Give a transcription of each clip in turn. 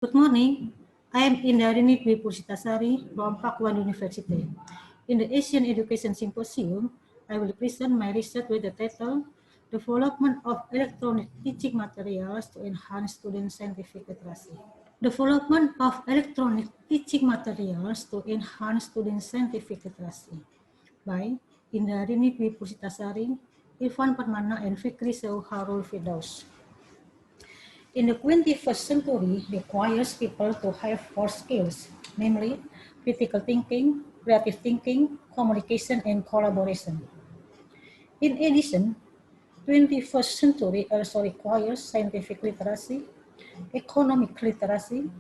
Good morning. I am Indarini Dwi Pursitasari from Pakuan University. In the Asian Education Symposium, I will present my research with the title Development of Electronic Teaching Materials to Enhance Student Scientific Literacy. Development of Electronic Teaching Materials to Enhance Student Scientific Literacy by Indarini Dwi Pursitasari, Irfan Permana, and Fikri Harul Firdaus. In the 21st century requires people to have four skills, namely critical thinking, creative thinking, communication, and collaboration. In addition, 21st century also requires scientific literacy, economic literacy,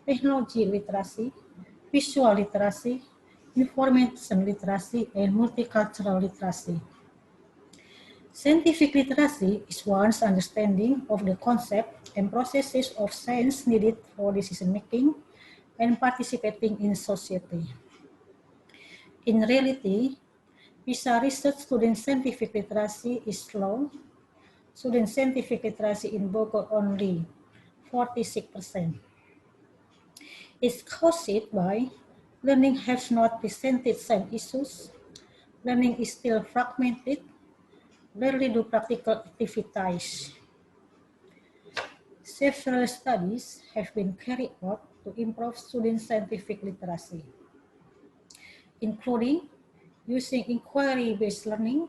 technology literacy, visual literacy, information literacy, and multicultural literacy. Scientific literacy is one's understanding of the concept and processes of science needed for decision-making and participating in society. In reality, PISA research student scientific literacy is low. Student scientific literacy in Bogor only 46%. It's caused by learning has not presented same issues, learning is still fragmented, rarely do practical activities. Several studies have been carried out to improve student scientific literacy, including using inquiry-based learning,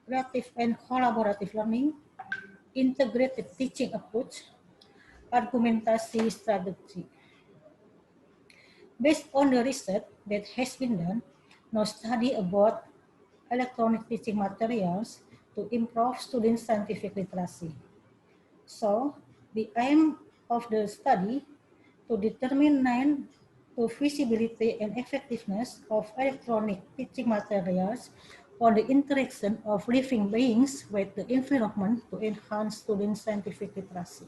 creative and collaborative learning, integrated teaching approach, argumentasi strategy. Based on the research that has been done, no study about electronic teaching materials to improve student scientific literacy. So, the aim of the study to determine the feasibility and effectiveness of electronic teaching materials for the interaction of living beings with the environment to enhance student scientific literacy.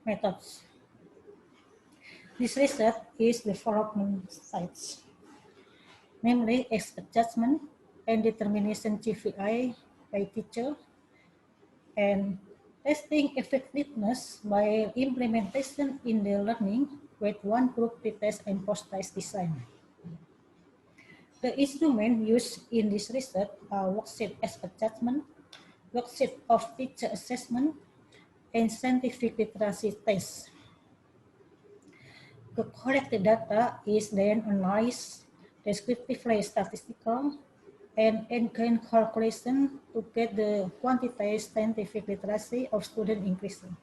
Methods. This research is development sites, namely expert judgment and determination GVI by teacher, and testing effectiveness by implementation in the learning with one group pretest and post-test design. The instruments used in this research are worksheet expert judgment, worksheet of teacher assessment, and scientific literacy tests. The collected data is then analyzed descriptively statistical and N-gain calculation to get the quantitative scientific literacy of student increasing.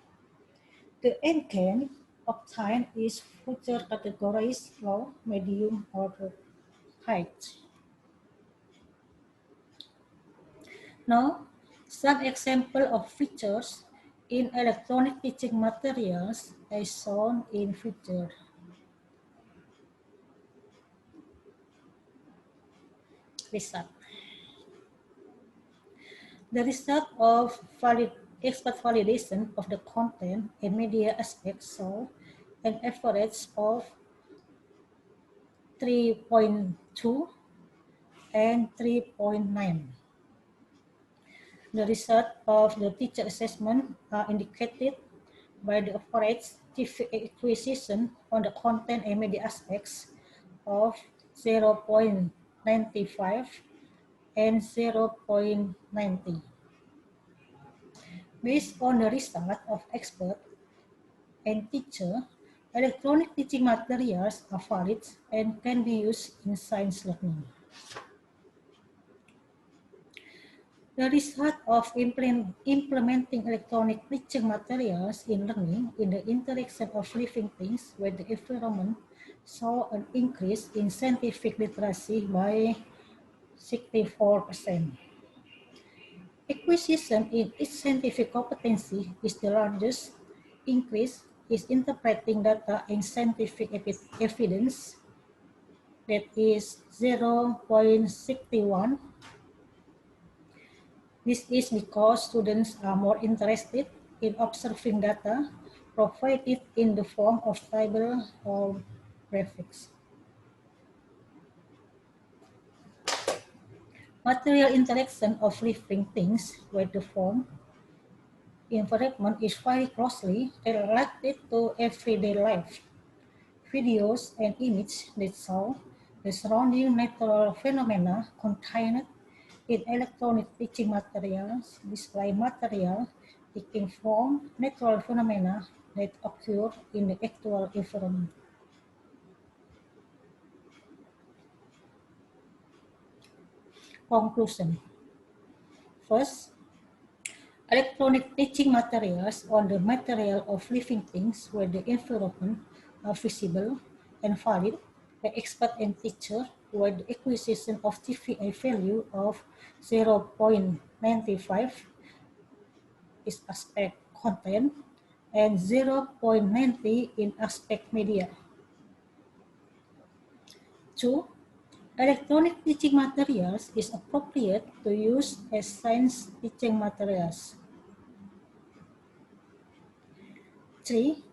The N-gain obtained is future categories low, medium, or high. Now, some example of features in electronic teaching materials is shown in figure. Result. The result of expert validation of the content and media aspects show an average of 3.2 and 3.9. The result of the teacher assessment are indicated by the average acquisition on the content and media aspects of 0.95 and 0.90. Based on the result of expert and teacher, electronic teaching materials are valid and can be used in science learning. The result of implementing electronic teaching materials in learning in the interaction of living things with the environment saw an increase in scientific literacy by 64%. Acquisition in each scientific competency is the largest increase is interpreting data in scientific evidence, that is 0.61. This is because students are more interested in observing data provided in the form of table or graphics. Material interaction of living things with the form environment is very closely related to everyday life. Videos and images that show the surrounding natural phenomena contained in electronic teaching materials display material taking from natural phenomena that occur in the actual environment. Conclusion. First, electronic teaching materials on the material of living things where the environment are visible and valid. The expert and teacher where the acquisition of TVA value of 0.95 is aspect content and 0.90 in aspect media. 2. Electronic teaching materials is appropriate to use as science teaching materials. 3.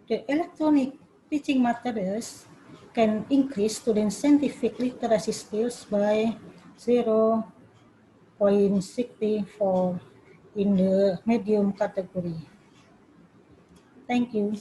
The electronic teaching materials can increase students' scientific literacy skills by 0.64 in the medium category. Thank you.